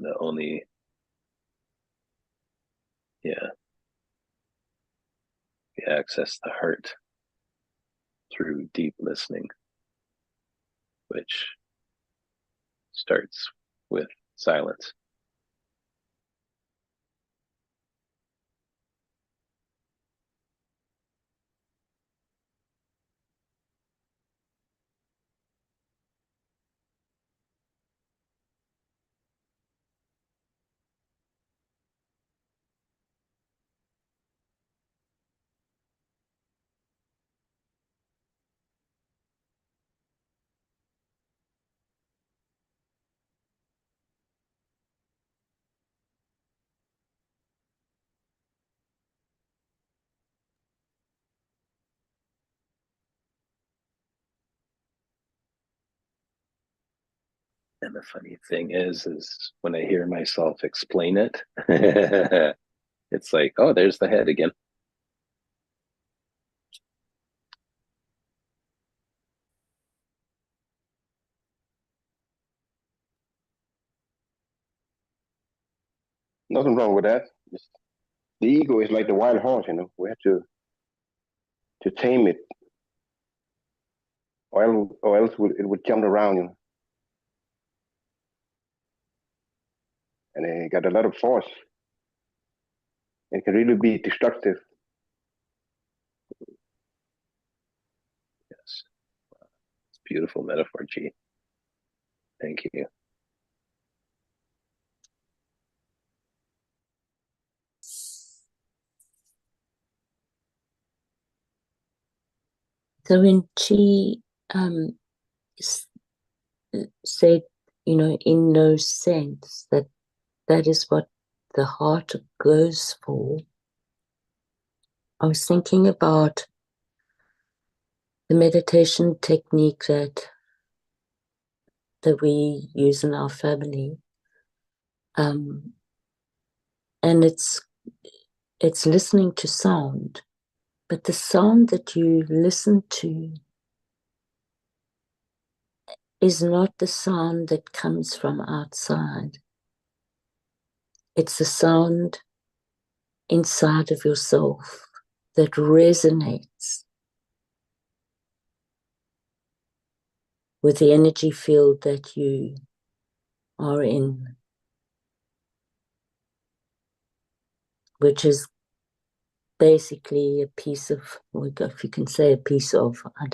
the only, yeah, we access the heart through deep listening, which starts with silence. And the funny thing is when I hear myself explain it, it's like, oh, there's the head again. Nothing wrong with that. Just, the ego is like the wild horse, We have to tame it, or else it would jump around, And it got a lot of force. It can really be destructive. Yes. It's a beautiful metaphor, G. Thank you. So when she said, in no sense that is what the heart goes for, I was thinking about the meditation technique that we use in our family. And it's listening to sound, but the sound that you listen to is not the sound that comes from outside. It's the sound inside of yourself that resonates with the energy field that you are in, which is basically a piece of, if you can say a piece of, I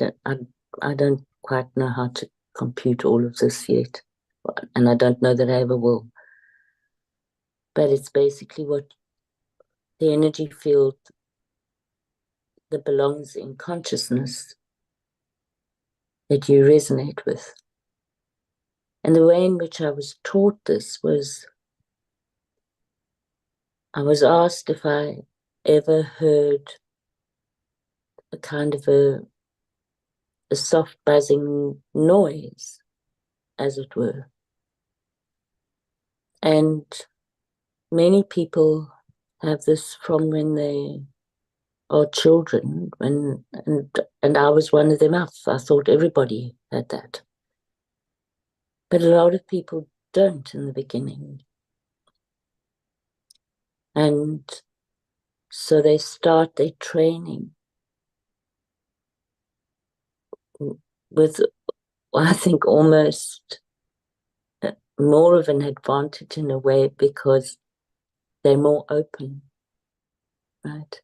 don't quite know how to compute all of this yet, and I don't know that I ever will. But it's basically what the energy field that belongs in consciousness that you resonate with. And the way in which I was taught this was, I was asked if I ever heard a kind of a soft buzzing noise, as it were. And many people have this from when they are children, and I was one of them. I thought everybody had that. But a lot of people don't in the beginning. And so they start their training with, I think, almost more of an advantage in a way, because they're more open, right?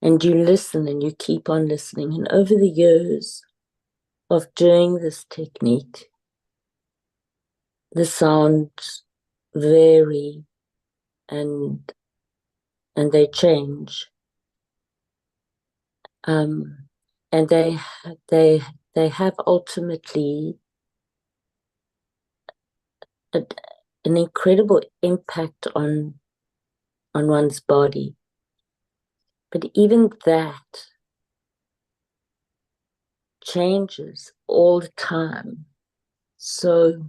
And you listen and you keep on listening. And over the years of doing this technique, the sounds vary and they change. And they have ultimately an incredible impact on one's body. But even that changes all the time. So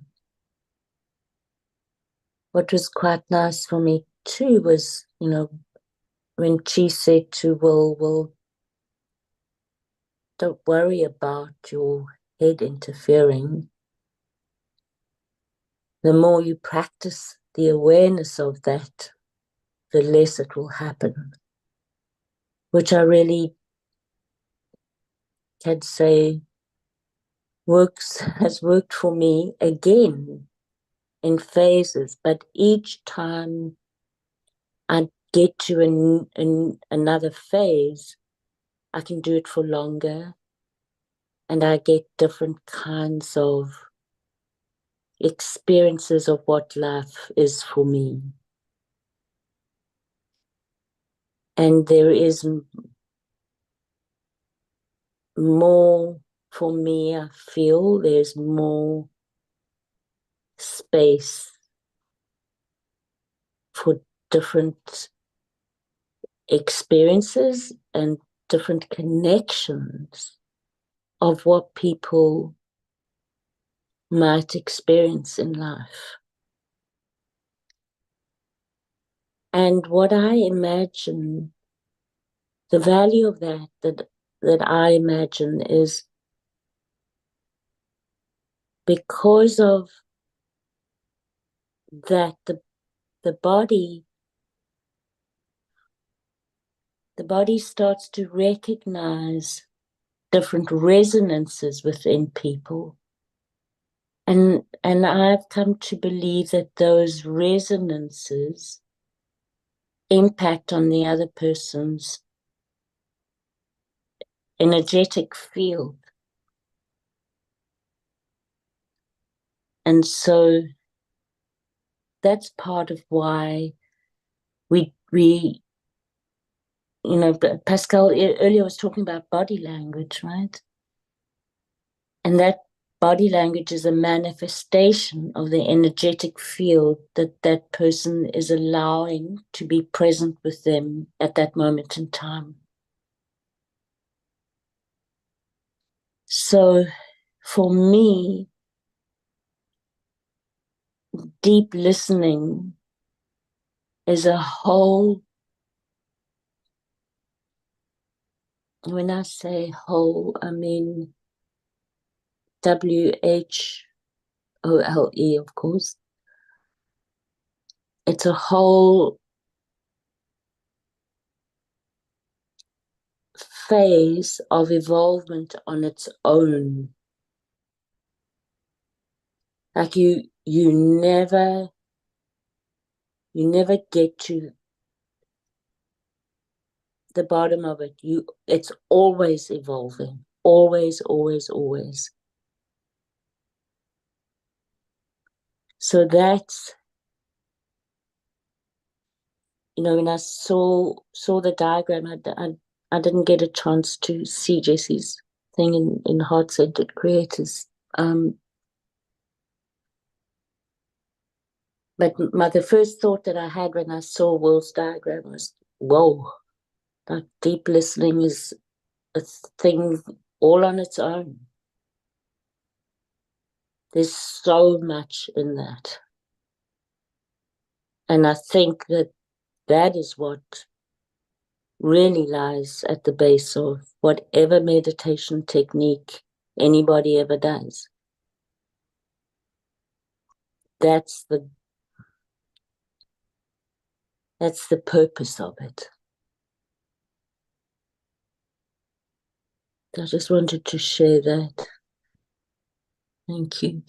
what was quite nice for me too was, when she said to Will, don't worry about your head interfering. the more you practice the awareness of that, the less it will happen, which I really can say has worked for me again in phases, but each time I get to another phase, I can do it for longer, and I get different kinds of experiences of what life is for me. And there is more for me, I feel there's more space for different experiences and different connections of what people might experience in life. And what I imagine, the value of that I imagine is because of that the body starts to recognize different resonances within people. And I've come to believe that those resonances impact on the other person's energetic field. And so that's part of why we Pascal earlier was talking about body language, right? And that body language is a manifestation of the energetic field that person is allowing to be present with them at that moment in time. So for me, deep listening is a whole, when I say whole, I mean WHOLE, of course. It's a whole phase of evolvement on its own. Like you never get to the bottom of it. It's always evolving. Always, always, always. So that's, when I saw the diagram, I didn't get a chance to see Jesse's thing in Heart-Centered Creators. But the first thought that I had when I saw Will's diagram was, whoa, that deep listening is a thing all on its own. There's so much in that. And I think that is what really lies at the base of whatever meditation technique anybody ever does. That's the purpose of it. I just wanted to share that. Thank you.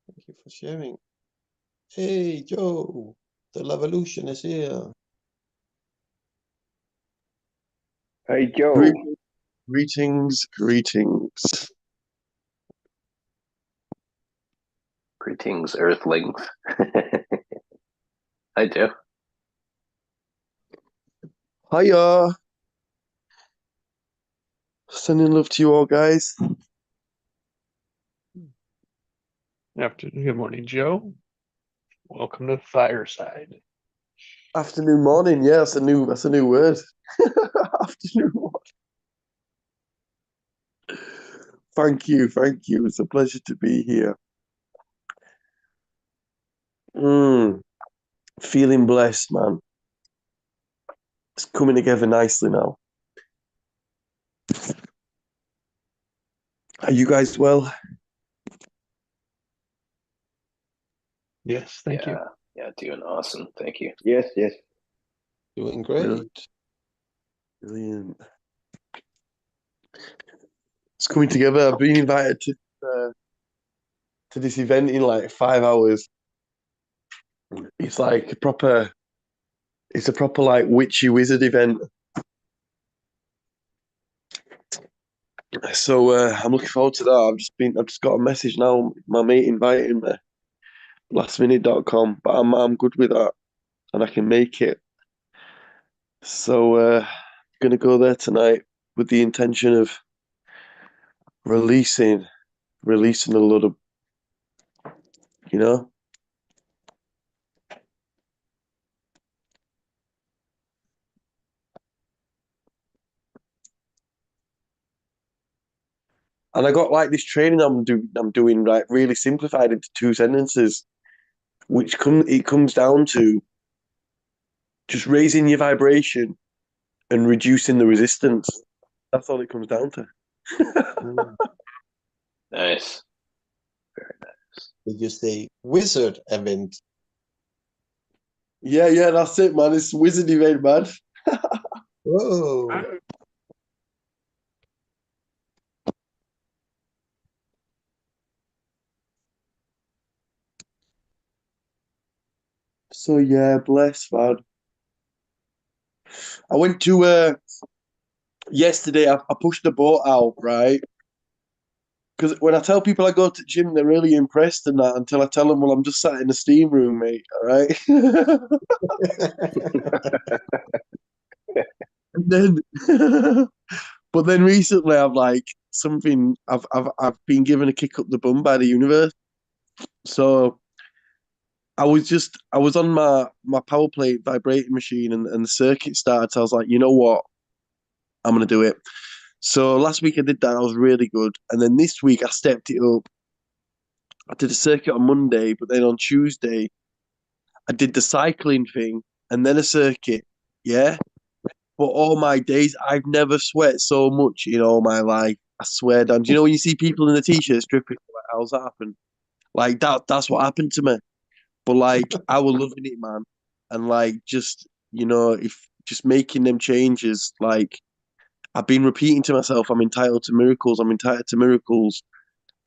Thank you for sharing. Hey, Joe, the Levolution is here. Hey, Joe. Greetings. Greetings, Earthlings. I do. Hiya. Sending love to you all, guys. Good morning, Joe. Welcome to the fireside. Afternoon, morning. Yeah, that's a new word. Afternoon, morning. Thank you. It's a pleasure to be here. Feeling blessed, man. It's coming together nicely now. Are you guys well? Yes, thank you. Yeah, doing awesome. Thank you. Yes, yes. Doing great. Really? Brilliant. It's coming together. I've been invited to this event in like 5 hours. It's like a proper like witchy wizard event. So I'm looking forward to that. I've just got a message now. My mate invited me, lastminute.com, but I'm good with that and I can make it. So gonna go there tonight with the intention of releasing a lot of, you know. And I got like this training I'm doing like really simplified into 2 sentences, which comes down to just raising your vibration and reducing the resistance. That's all it comes down to. Mm. Nice. Did you say wizard event? Yeah, that's it, man. It's wizard event, man. Whoa. So yeah, bless, man. I went to yesterday. I pushed the boat out, right? Because when I tell people I go to the gym, they're really impressed and that until I tell them, well, I'm just sat in the steam room, mate. All right. And then, but then recently, I've been given a kick up the bum by the universe. So I was on my power plate vibrating machine and the circuit started. So I was like, you know what? I'm gonna do it. So last week I did that. I was really good. And then this week I stepped it up. I did a circuit on Monday, but then on Tuesday I did the cycling thing and then a circuit. Yeah. But all my days, I've never sweat so much in all my life. I swear, Dan. Do you know when you see people in the t-shirts dripping? Like, how's that happen? Like that's what happened to me. But like I was loving it, man. And like if just making them changes, like I've been repeating to myself, I'm entitled to miracles, I'm entitled to miracles.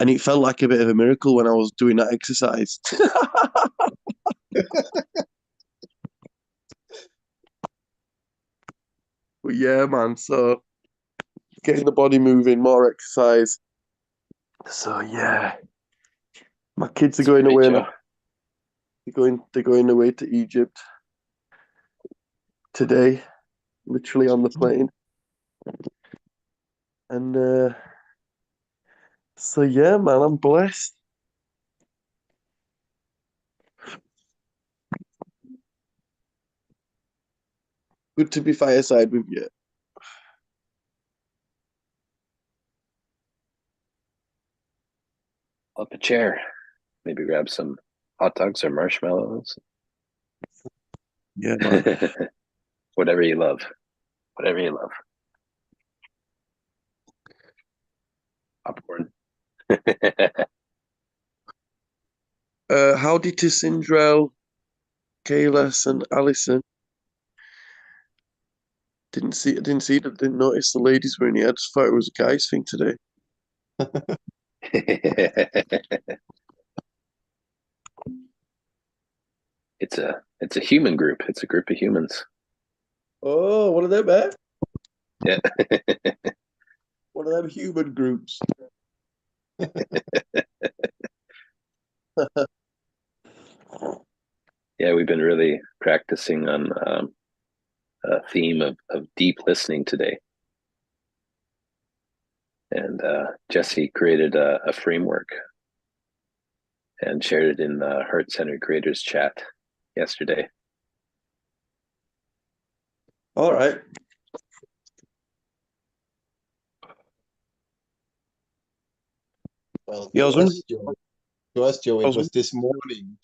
And it felt like a bit of a miracle when I was doing that exercise. But yeah, man, so getting the body moving, more exercise. So yeah. My kids are That's going great, away Joe. now. They're going away to Egypt today, literally on the plane. And so yeah, man, I'm blessed. Good to be fireside with you. Up a chair. Maybe grab some hot dogs or marshmallows. Yeah, man. Whatever you love. Whatever you love. Popcorn. Howdy to Sindrel, Kayla, and Alison. Didn't notice the ladies were in here. I just thought it was a guys thing today. It's a human group. It's a group of humans. Oh, one of them, eh? Yeah. One of them human groups. Yeah, we've been really practicing on a theme of deep listening today. And Jesse created a framework and shared it in the Heart Centered Creators chat yesterday. All right. Well, Yeah, to us, Joe, I it was, was this morning.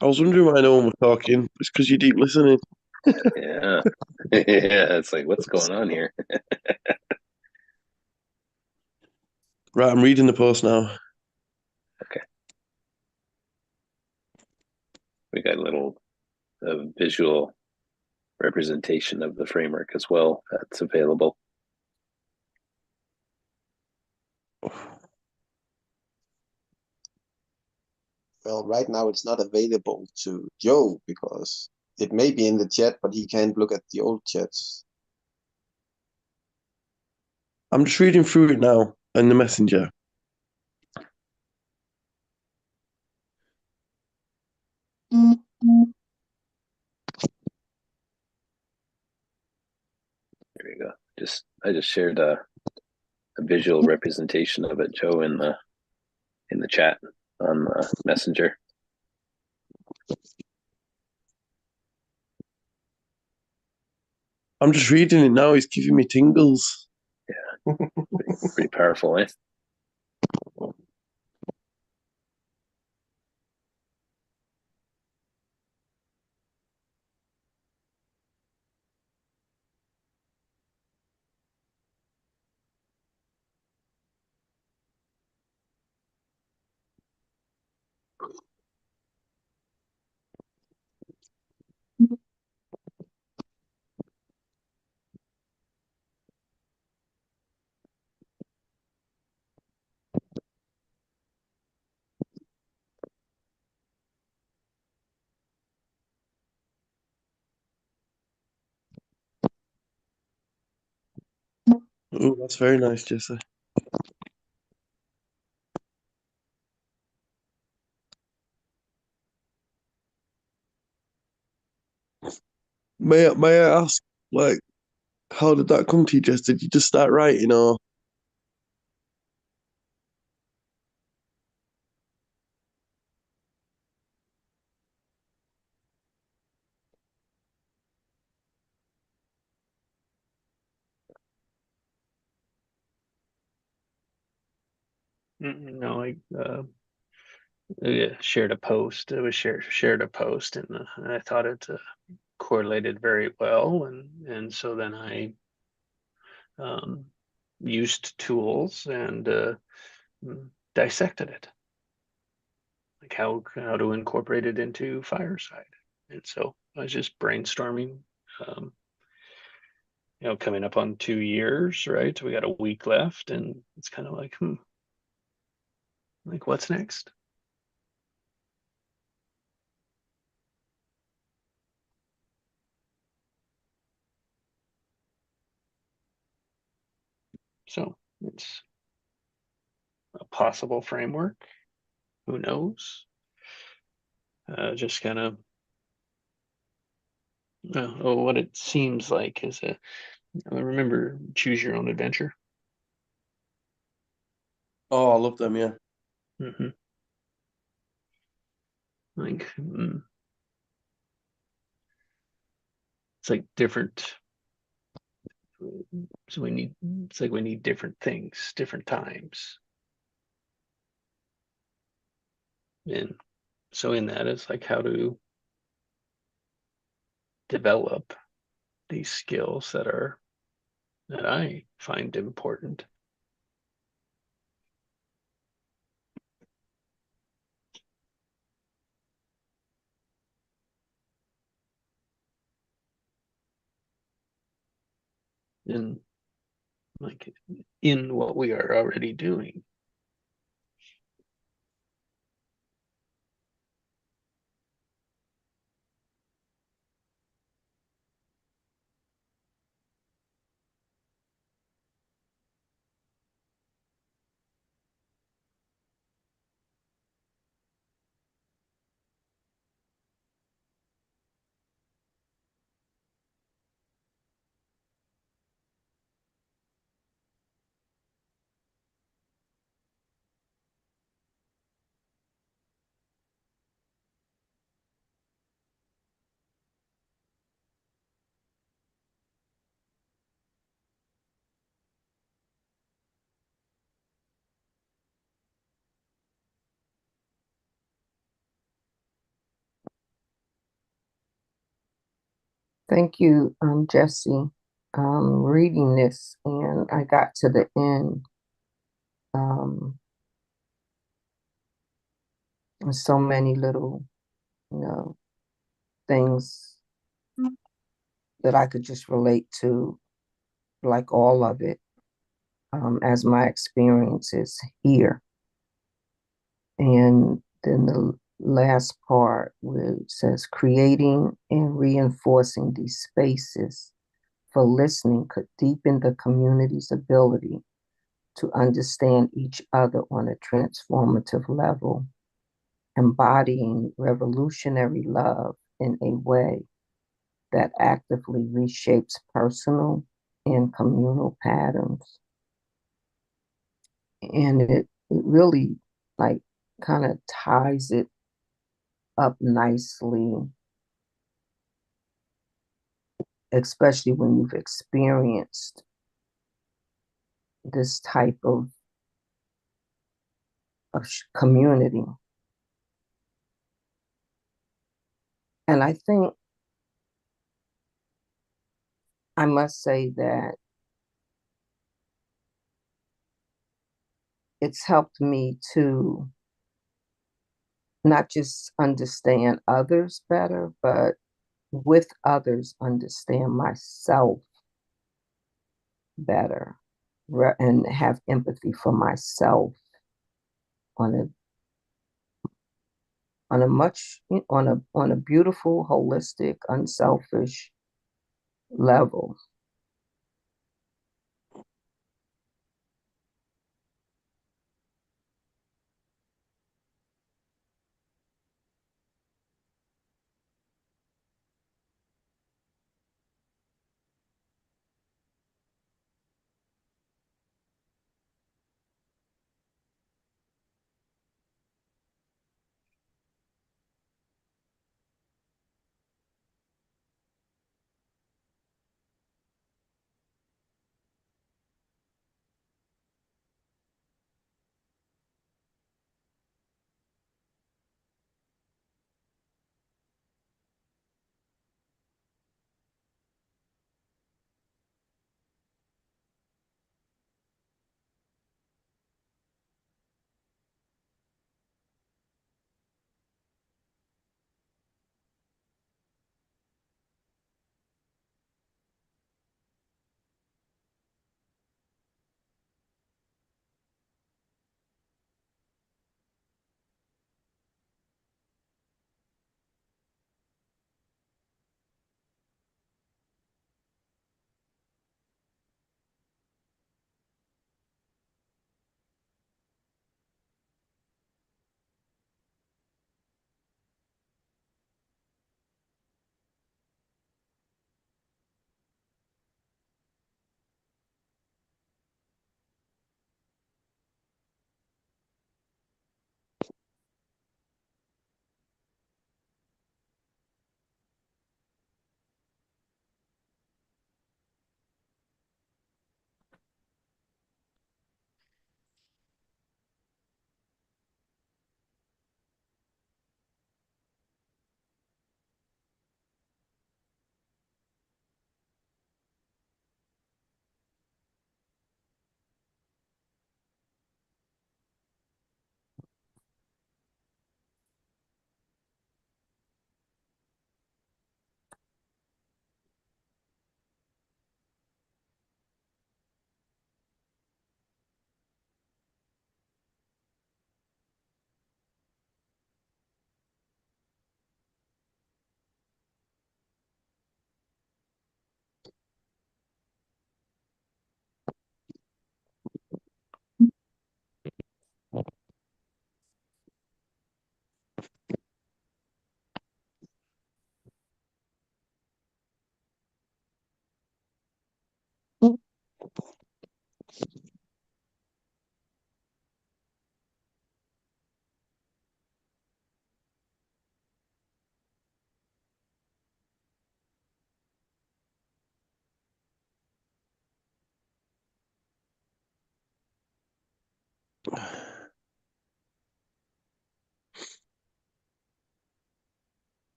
I was wondering why no one was talking. It's because you deep listening. Yeah. Yeah, it's like, what's going on here? Right, I'm reading the post now. Okay. visual representation of the framework as well that's available. Well, right now it's not available to Joe because it may be in the chat, but he can't look at the old chats. I'm just reading through it now in the messenger. There you go. I just shared a visual representation of it, Joe, in the chat on Messenger. I'm just reading it now. It's giving me tingles. Pretty powerful, eh? Oh, that's very nice, Jesse. May I ask, like, how did that come to you, Jess? Did you just start writing, or? No, I shared a post. It was shared a post, and I thought it correlated very well, and so then I um, used tools and dissected it, like how to incorporate it into Fireside. And so I was just brainstorming. Um, coming up on 2 years, right? So we got a week left, and it's kind of like, like what's next? So it's a possible framework. Who knows? Just kind of, what it seems like is remember choose your own adventure. Oh, I love them, yeah. Mm-hmm. Like, it's like different. So it's like we need different things, different times. And so in that, it's like how to develop these skills that I find important. And like in what we are already doing. Thank you, Jesse. Reading this and I got to the end. So many little, things that I could just relate to, like all of it, as my experiences here. And then the last part where it says creating and reinforcing these spaces for listening could deepen the community's ability to understand each other on a transformative level, embodying revolutionary love in a way that actively reshapes personal and communal patterns. And it really like kind of ties it up nicely, especially when you've experienced this type of community. And I think I must say that it's helped me to not just understand others better, but with others, understand myself better and have empathy for myself on a much on a beautiful, holistic, unselfish level.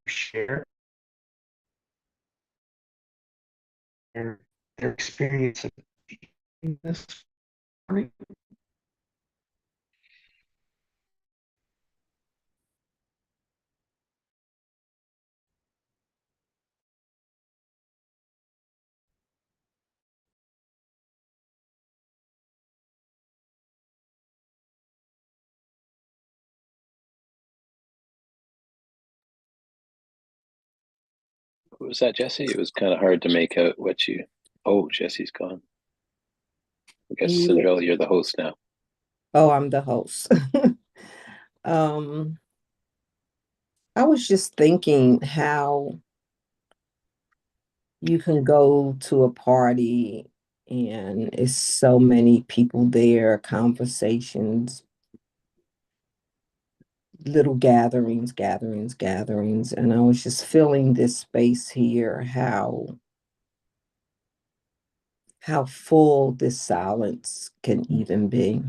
share their experience of this morning. What was that, Jesse? It was kind of hard to make out what you. Oh, Jesse's gone. I guess Yeah. Cinderella, you're the host now. Oh, I'm the host. um, I was just thinking how you can go to a party and it's so many people there, conversations, little gatherings. And I was just feeling this space here, how full this silence can even be.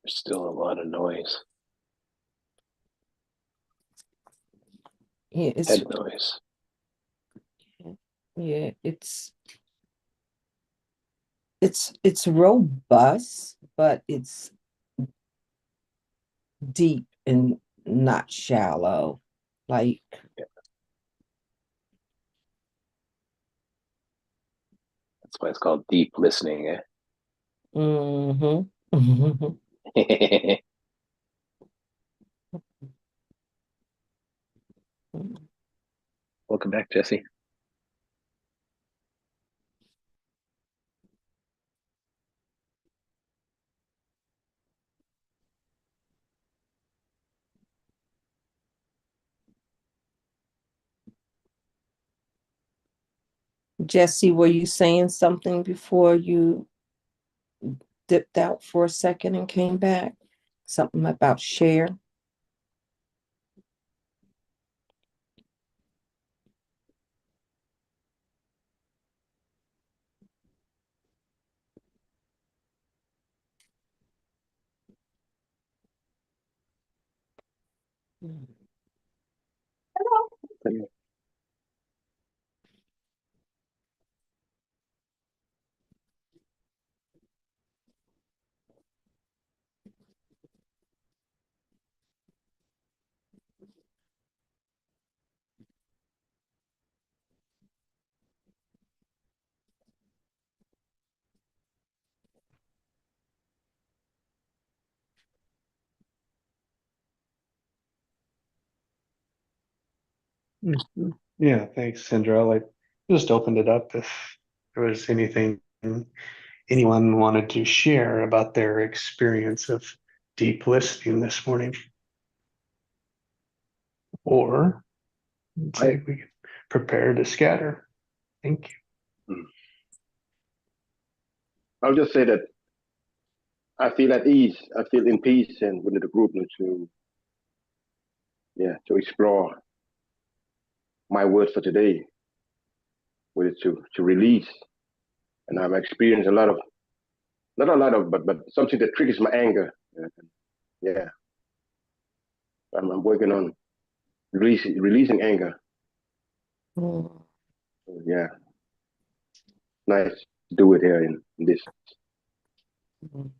There's still a lot of noise. Yeah, Head noise. It's robust, but it's deep and not shallow. Like, That's why it's called deep listening. Eh? mm-hmm. Welcome back, Jesse. Jesse, were you saying something before you dipped out for a second and came back? Something about share? Yeah, thanks, Cinderella. I just opened it up if there was anything anyone wanted to share about their experience of deep listening this morning. Or say we can prepare to scatter. Thank you. I'll just say that I feel at ease. I feel in peace and within the group to explore my word for today, with it to release. And I've experienced a lot of, not a lot of, but something that triggers my anger. Yeah, I'm working on releasing anger. Mm. Yeah, nice to do it here in this.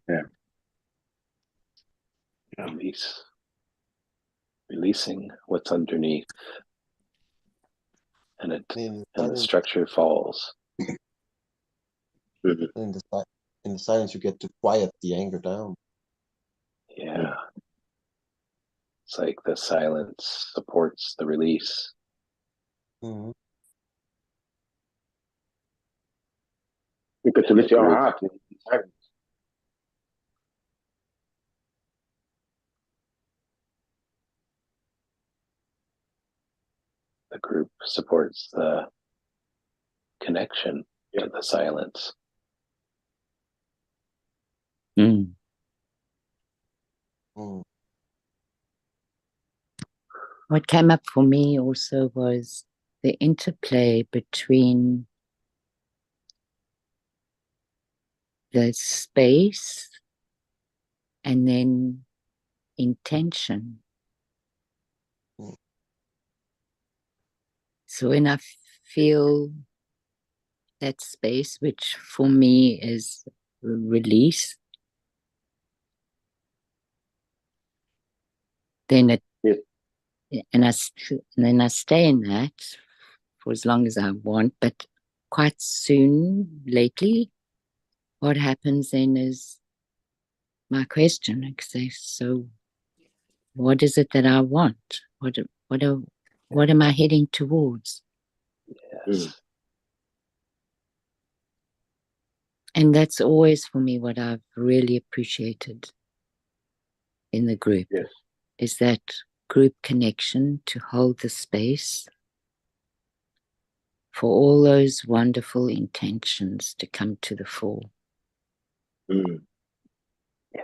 Yeah. Releasing what's underneath, and In the silence, structure falls. Mhm. in the silence, you get to quiet the anger down. Yeah. It's like the silence supports the release. Mhm. Because to listen to our heart in silence. The group supports the connection Yeah. to the silence. Mm. What came up for me also was the interplay between the space and then intention. Mm. So when I feel that space, which for me is release, then it, Yes. and then I stay in that for as long as I want. But quite soon, lately, what happens then is my question. I say, so what is it that I want? What am I heading towards? Yes. And that's always for me what I've really appreciated in the group. Yes. Is that group connection to hold the space for all those wonderful intentions to come to the fore. Mm. Yeah.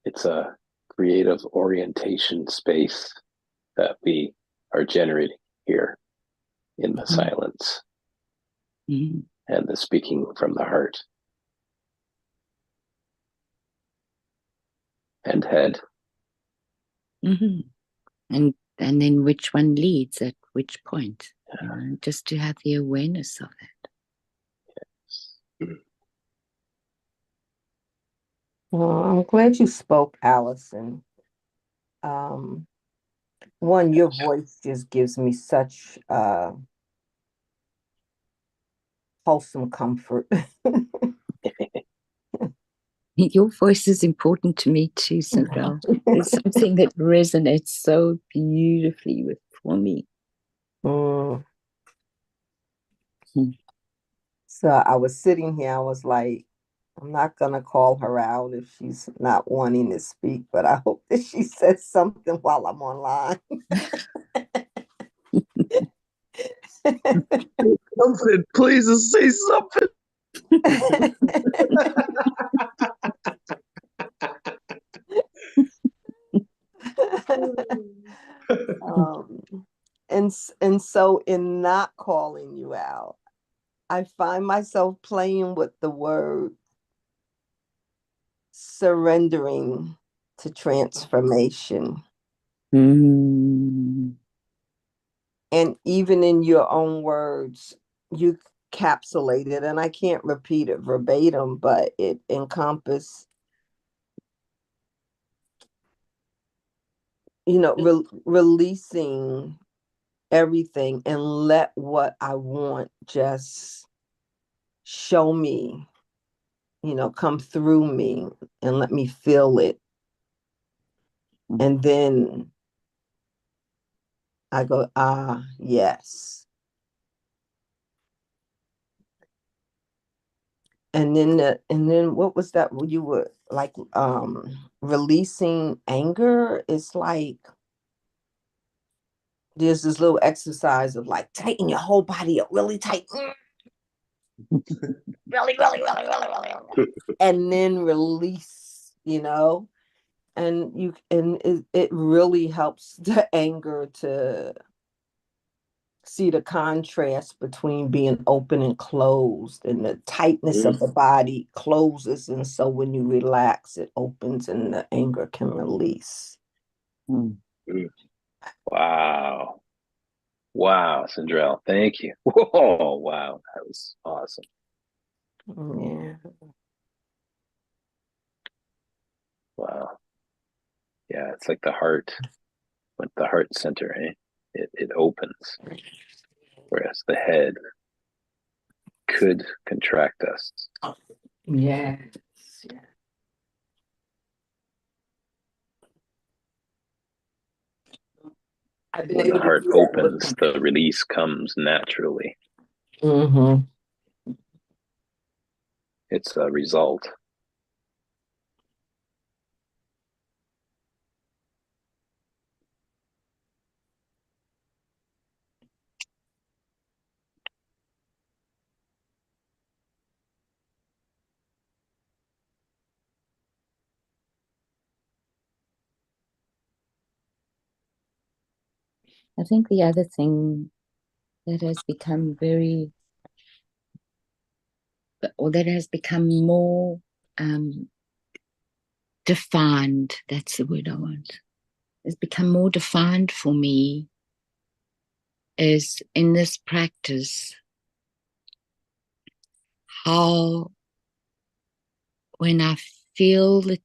It's a creative orientation space that we are generating here in the silence Mhm. and the speaking from the heart and head. Mhm. And then which one leads at which point, just to have the awareness of it. Well, I'm glad you spoke, Allison. One, your voice just gives me such wholesome comfort. Your voice is important to me too, Sandrell. There's something that resonates so beautifully for me. Mm. Hmm. So I was sitting here, I was like, I'm not gonna call her out if she's not wanting to speak, but I hope that she says something while I'm online. Something, please say something. um, and so in not calling you out, I find myself playing with the word surrendering to transformation. Mm. And even in your own words, you capsulated, and I can't repeat it verbatim, but it encompassed, releasing everything and let what I want just show me, come through me and let me feel it. And then I go, yes. And then what was that? You were like releasing anger. It's like there's this little exercise of like tighten your whole body up really tight. Really, really, really, really, really. And then release, and it really helps the anger to see the contrast between being open and closed, and the tightness of the body closes, and so when you relax it opens and the anger can release. Mm. Wow. Wow, Sandrell. Thank you. Whoa, wow. That was awesome. Yeah. Wow. Yeah, it's like the heart, with the heart center, eh? It opens, whereas the head could contract us. Yes. I've been When the able to heart do that with. opens, the release comes naturally. Mm-hmm. It's a result. I think the other thing that has become that has become more defined, that's the word I want, has become more defined for me is in this practice how when I feel the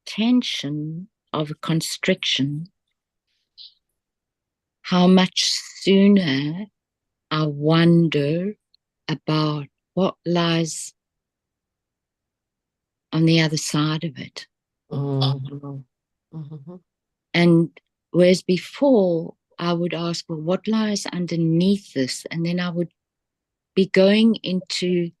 tension of a constriction, how much sooner I wonder about what lies on the other side of it. Mhm. Mhm. And whereas before I would ask, well, what lies underneath this? And then I would be going into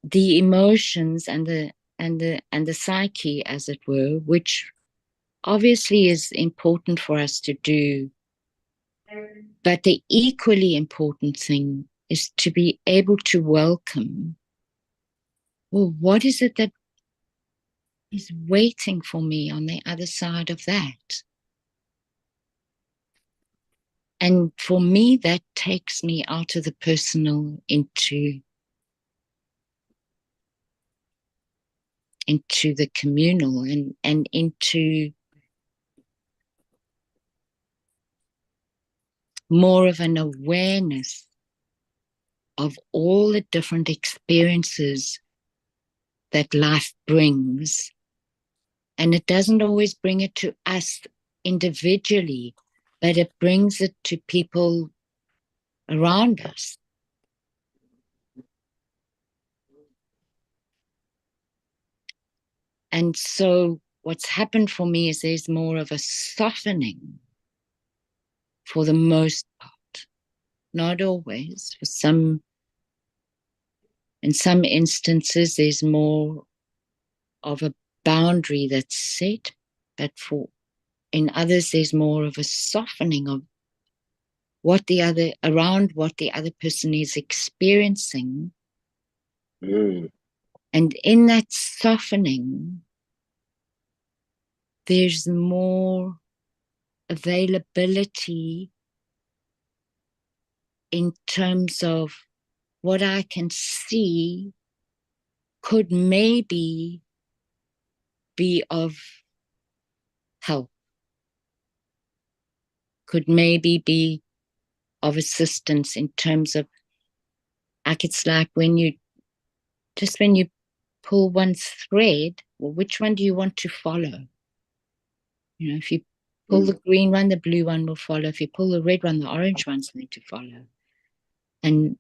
the emotions and the psyche, as it were, which obviously is important for us to do. But the equally important thing is to be able to welcome, well, what is it that is waiting for me on the other side of that? And for me, that takes me out of the personal into the communal and into more of an awareness of all the different experiences that life brings. And it doesn't always bring it to us individually, but it brings it to people around us. And so what's happened for me is there's more of a softening for the most part, not always. In some instances, there's more of a boundary that's set, but in others, there's more of a softening of what the other person is experiencing. Mm. And in that softening, there's more availability in terms of what I can see could maybe be of help, could maybe be of assistance in terms of, like, it's like when you pull one thread, well, which one do you want to follow? You know, if you pull the green one, the blue one will follow. If you pull the red one, the orange one's going to follow. And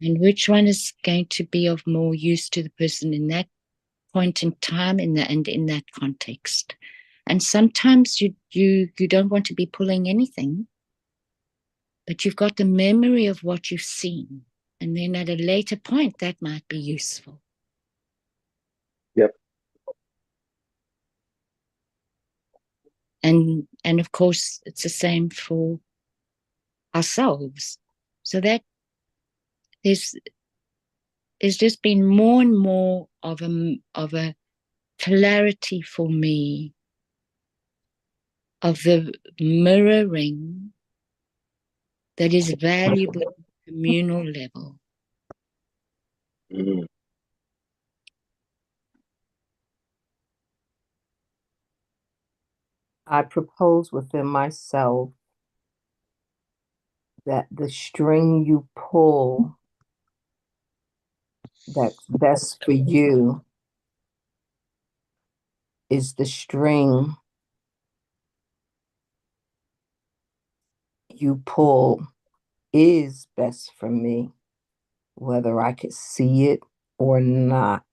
which one is going to be of more use to the person in that point in time and in that context? And sometimes you don't want to be pulling anything, but you've got the memory of what you've seen. And then at a later point, that might be useful. Yep. And of course, it's the same for ourselves. So that there's just been more and more of a clarity for me of the mirroring that is valuable at the communal level. Mm. I propose within myself that the string you pull that's best for you is the string you pull is best for me, whether I could see it or not.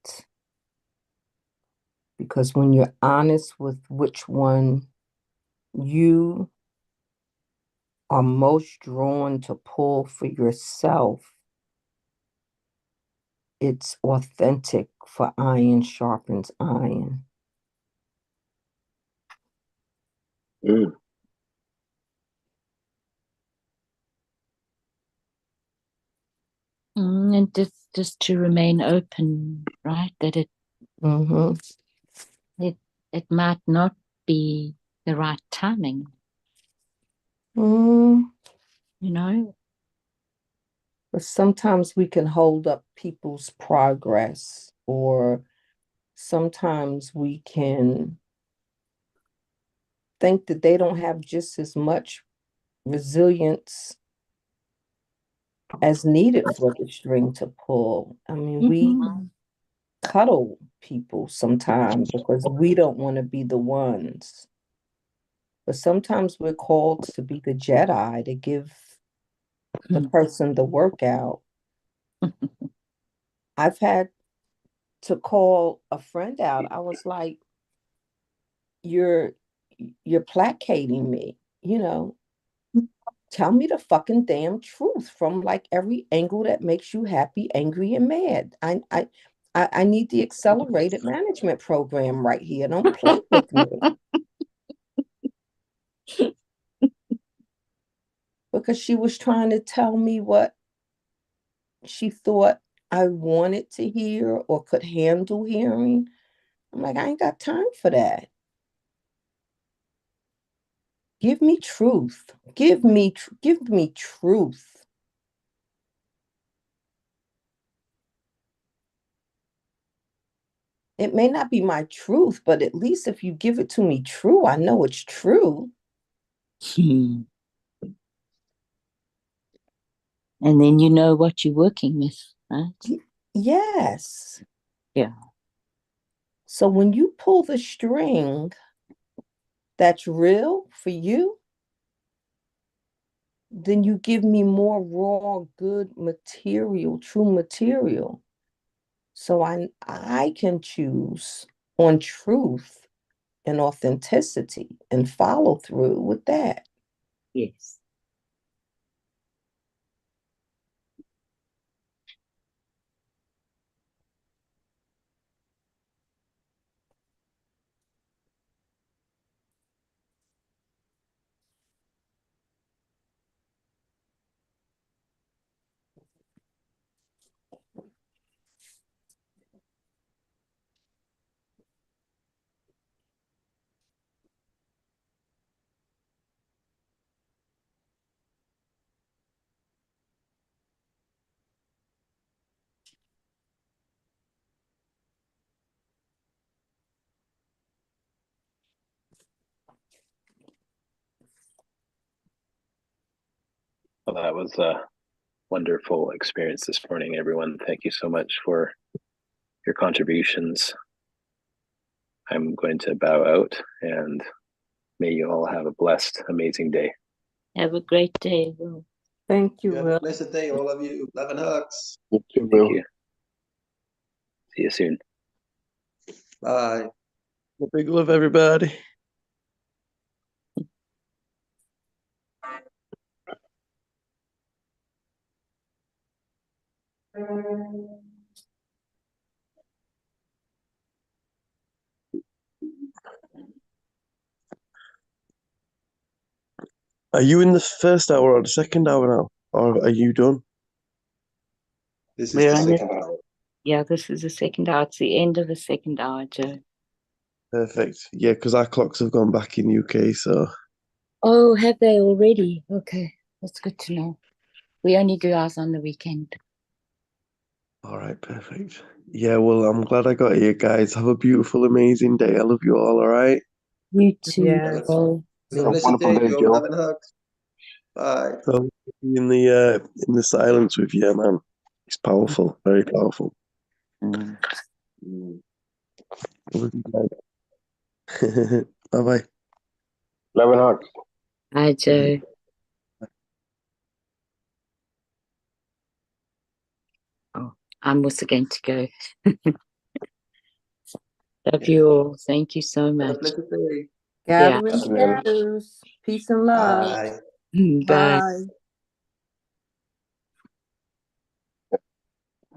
Because when you're honest with which one you are most drawn to pull for yourself, it's authentic, for iron sharpens iron. Mm. And just to remain open, right? That Mm-hmm. it might not be the right timing, Mm, you know? but sometimes we can hold up people's progress, or sometimes we can think that they don't have just as much resilience as needed for the string to pull. I mean, we Mhm. cuddle people sometimes because we don't want to be the ones. But sometimes we're called to be the Jedi to give the person the workout. I've had to call a friend out. I was like, you're placating me, you know. Tell me the fucking damn truth from like every angle that makes you happy, angry, and mad. I need the accelerated management program right here. Don't play with me. Because she was trying to tell me what she thought I wanted to hear or could handle hearing. I'm like, I ain't got time for that. Give me truth. Give me truth. It may not be my truth, but at least if you give it to me true, I know it's true. And then you know what you're working with, right? Yes. Yeah. So when you pull the string that's real for you, then you give me more raw, good material, true material. So I can choose on truth and authenticity and follow through with that. Yes. Well, that was a wonderful experience this morning, everyone. Thank you so much for your contributions. I'm going to bow out, and may you all have a blessed, amazing day. Have a great day, Will. Thank you, You have a Will. blessed day, all of you. Love and hugs. You too, Thank Will. you. See you soon. Bye. A big love, everybody. Are you in the first hour or the second hour now? Or are you done? This is We're the on it. second hour. Yeah, this is the second hour. It's the end of the second hour, Joe. Perfect. Yeah, because our clocks have gone back in UK, so Oh, have they already? Okay, that's good to know. We only do ours on the weekend. all right, perfect. Yeah, well, I'm glad I got here, guys. Have a beautiful, amazing day. I love you all right? You too, Yeah. Joel. Have a Have a blessed wonderful day, day, Joe. Joe. Love and hugs. Bye. So in the silence with you, man. It's powerful, very powerful. Mm. Bye bye. Love and hugs. Bye, Joe. Oh, I'm also going to go. Love you all. Thank you so Have a much. blessed day. Yeah. Gathering shadows. Peace and love. Bye. Bye. Bye.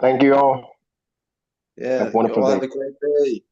Thank you all. Yeah, Have a you wonderful all day. have a great day.